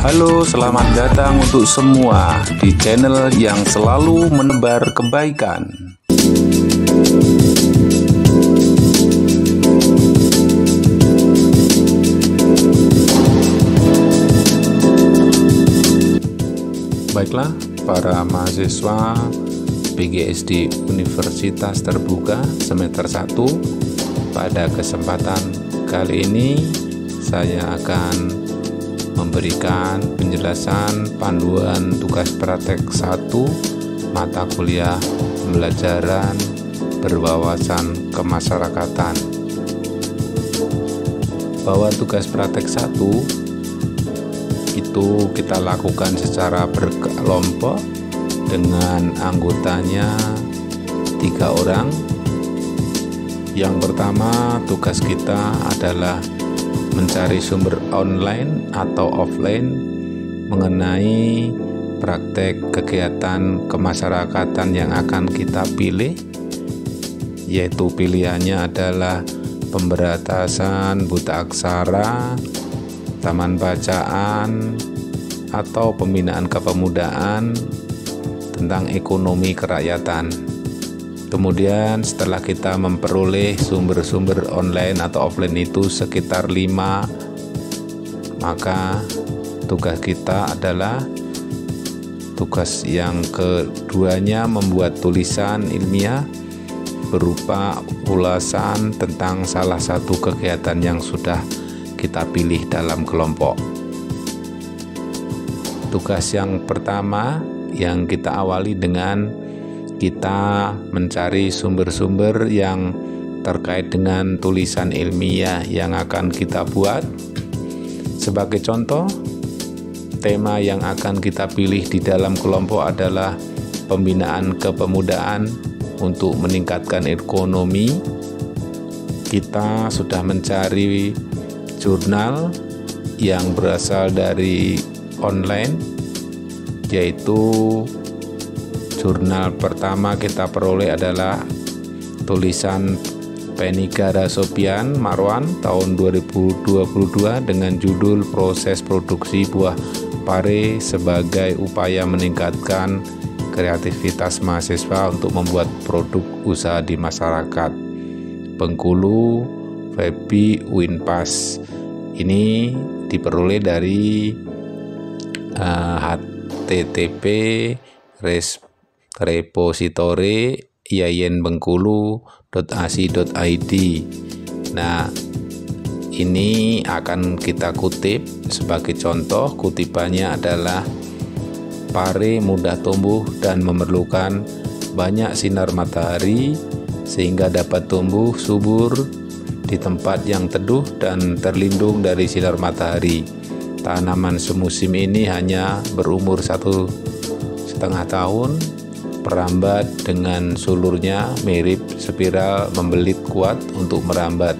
Halo, selamat datang untuk semua di channel yang selalu menebar kebaikan. Baiklah, para mahasiswa PGSD Universitas Terbuka semester 1, pada kesempatan kali ini saya akan memberikan penjelasan panduan tugas praktek 1 mata kuliah pembelajaran berwawasan kemasyarakatan. Bahwa tugas praktek 1 itu kita lakukan secara berkelompok dengan anggotanya 3 orang. Yang pertama, tugas kita adalah mencari sumber online atau offline mengenai praktek kegiatan kemasyarakatan yang akan kita pilih, yaitu pilihannya adalah pemberantasan buta aksara, taman bacaan, atau pembinaan kepemudaan tentang ekonomi kerakyatan. Kemudian setelah kita memperoleh sumber-sumber online atau offline itu sekitar 5, maka tugas kita adalah tugas yang keduanya membuat tulisan ilmiah berupa ulasan tentang salah satu kegiatan yang sudah kita pilih dalam kelompok. Tugas yang pertama yang kita awali dengan kita mencari sumber-sumber yang terkait dengan tulisan ilmiah yang akan kita buat. Sebagai contoh, tema yang akan kita pilih di dalam kelompok adalah pembinaan kepemudaan untuk meningkatkan ekonomi. Kita sudah mencari jurnal yang berasal dari online, yaitu jurnal pertama kita peroleh adalah tulisan Penigara Sopian Marwan tahun 2022 dengan judul Proses Produksi Buah Pare sebagai Upaya Meningkatkan Kreativitas Mahasiswa untuk Membuat Produk Usaha di Masyarakat. Bengkulu, Febi Winpas. Ini diperoleh dari http repository yayenbengkulu.ac.id. Nah, ini akan kita kutip sebagai contoh. Kutipannya adalah pare mudah tumbuh dan memerlukan banyak sinar matahari sehingga dapat tumbuh subur di tempat yang teduh dan terlindung dari sinar matahari. Tanaman semusim ini hanya berumur 1,5 tahun, merambat dengan sulurnya mirip spiral membelit kuat untuk merambat.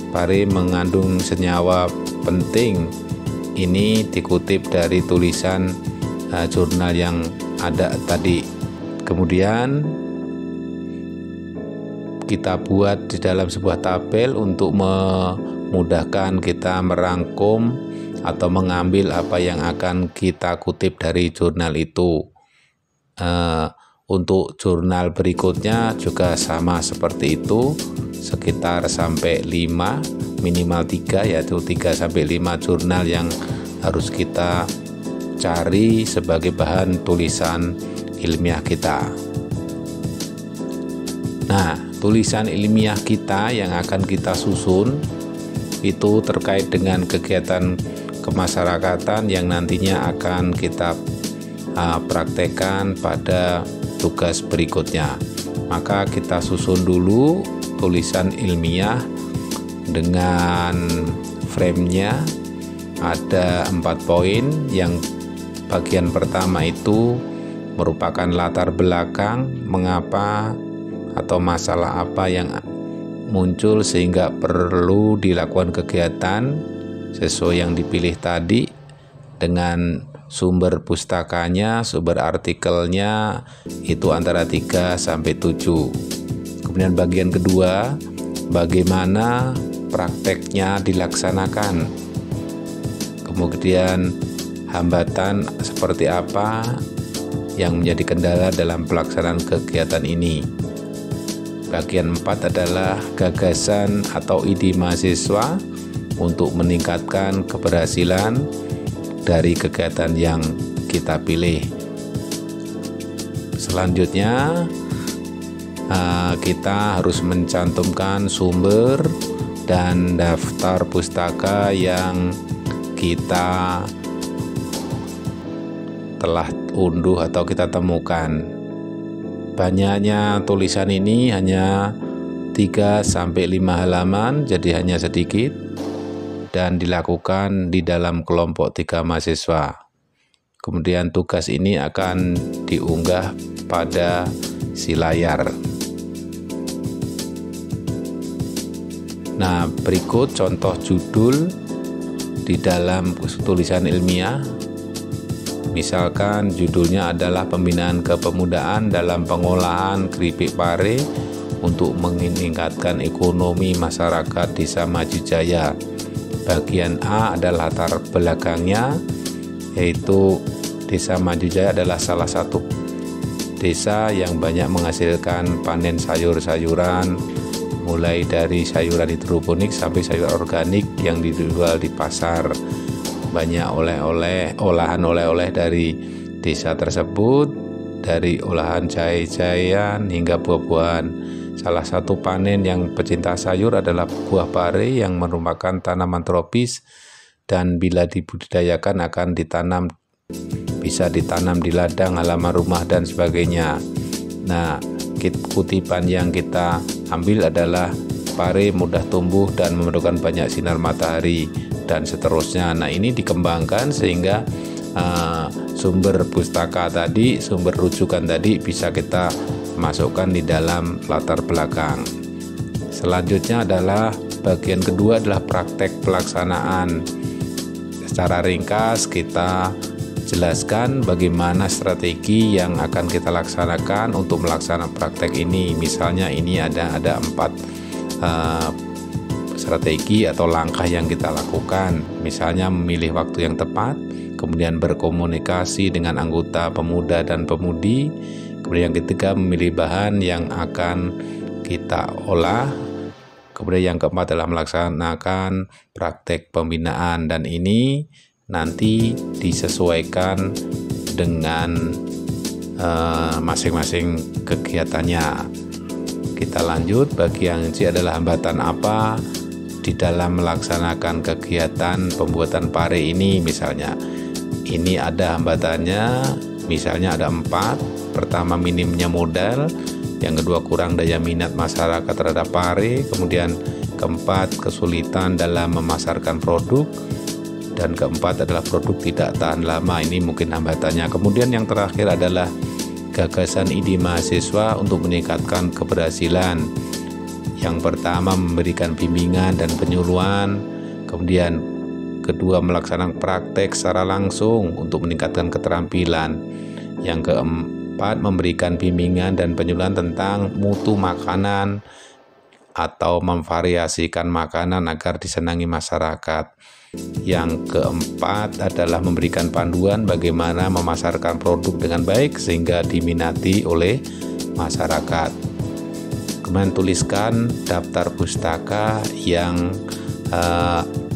Pare mengandung senyawa penting. Ini dikutip dari tulisan jurnal yang ada tadi. Kemudian kita buat di dalam sebuah tabel untuk memudahkan kita merangkum atau mengambil apa yang akan kita kutip dari jurnal itu. Untuk jurnal berikutnya juga sama seperti itu, sekitar sampai 5, minimal 3, yaitu 3-5 jurnal yang harus kita cari sebagai bahan tulisan ilmiah kita. Nah, tulisan ilmiah kita yang akan kita susun itu terkait dengan kegiatan kemasyarakatan yang nantinya akan kita praktekkan pada tugas berikutnya. Maka kita susun dulu tulisan ilmiah dengan frame-nya ada 4 poin. Yang bagian pertama itu merupakan latar belakang mengapa atau masalah apa yang muncul sehingga perlu dilakukan kegiatan sesuai yang dipilih tadi, dengan sumber pustakanya, sumber artikelnya itu antara 3-7. Kemudian bagian kedua, bagaimana prakteknya dilaksanakan. kemudian hambatan seperti apa yang menjadi kendala dalam pelaksanaan kegiatan ini. Bagian 4 adalah gagasan atau ide mahasiswa untuk meningkatkan keberhasilan dari kegiatan yang kita pilih. Selanjutnya kita harus mencantumkan sumber dan daftar pustaka yang kita telah unduh atau kita temukan. Banyaknya tulisan ini hanya 3-5 halaman, jadi hanya sedikit, dan dilakukan di dalam kelompok 3 mahasiswa. Kemudian tugas ini akan diunggah pada si layar. Nah, berikut contoh judul di dalam tulisan ilmiah. Misalkan judulnya adalah Pembinaan Kepemudaan dalam Pengolahan Keripik Pare untuk meningkatkan ekonomi masyarakat Desa Majujaya. Bagian A adalah latar belakangnya, yaitu Desa Majujaya adalah salah satu desa yang banyak menghasilkan panen sayur-sayuran, mulai dari sayuran hidroponik sampai sayur organik yang dijual di pasar. Banyak olahan oleh-oleh dari desa tersebut, dari olahan jahe-jahean hingga buah-buahan. Salah satu panen yang pecinta sayur adalah buah pare yang merupakan tanaman tropis dan bila dibudidayakan akan bisa ditanam di ladang, halaman rumah, dan sebagainya. Nah, kutipan yang kita ambil adalah pare mudah tumbuh dan memerlukan banyak sinar matahari, dan seterusnya. Nah, ini dikembangkan sehingga sumber pustaka tadi, sumber rujukan tadi bisa kita masukkan di dalam latar belakang. Selanjutnya adalah bagian kedua adalah praktek pelaksanaan. Secara ringkas kita jelaskan bagaimana strategi yang akan kita laksanakan untuk melaksanakan praktek ini. Misalnya ini ada 4 strategi atau langkah yang kita lakukan. Misalnya memilih waktu yang tepat, kemudian berkomunikasi dengan anggota pemuda dan pemudi, kemudian yang ketiga memilih bahan yang akan kita olah, kemudian yang keempat adalah melaksanakan praktek pembinaan, dan ini nanti disesuaikan dengan masing-masing kegiatannya. Kita lanjut, bagian C adalah hambatan apa di dalam melaksanakan kegiatan pembuatan pare ini. Misalnya ini ada hambatannya, misalnya ada 4. Pertama, minimnya modal, yang kedua kurang daya minat masyarakat terhadap pare, kemudian keempat kesulitan dalam memasarkan produk, dan keempat adalah produk tidak tahan lama. Ini mungkin hambatannya. Kemudian yang terakhir adalah gagasan ide mahasiswa untuk meningkatkan keberhasilan. Yang pertama memberikan bimbingan dan penyuluhan, kemudian kedua melaksanakan praktek secara langsung untuk meningkatkan keterampilan, yang keempat memberikan bimbingan dan penyuluhan tentang mutu makanan atau memvariasikan makanan agar disenangi masyarakat. Yang keempat adalah memberikan panduan bagaimana memasarkan produk dengan baik sehingga diminati oleh masyarakat. Kemudian tuliskan daftar pustaka yang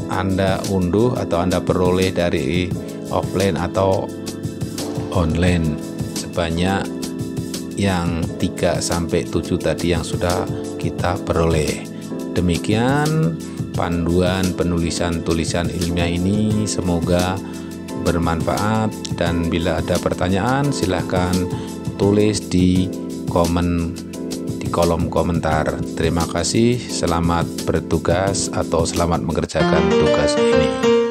Anda unduh atau Anda peroleh dari offline atau online sebanyak yang 3-7 tadi yang sudah kita peroleh. Demikian panduan penulisan tulisan ilmiah ini, semoga bermanfaat, dan bila ada pertanyaan silahkan tulis di kolom komentar. Terima kasih, selamat bertugas atau selamat mengerjakan tugas ini.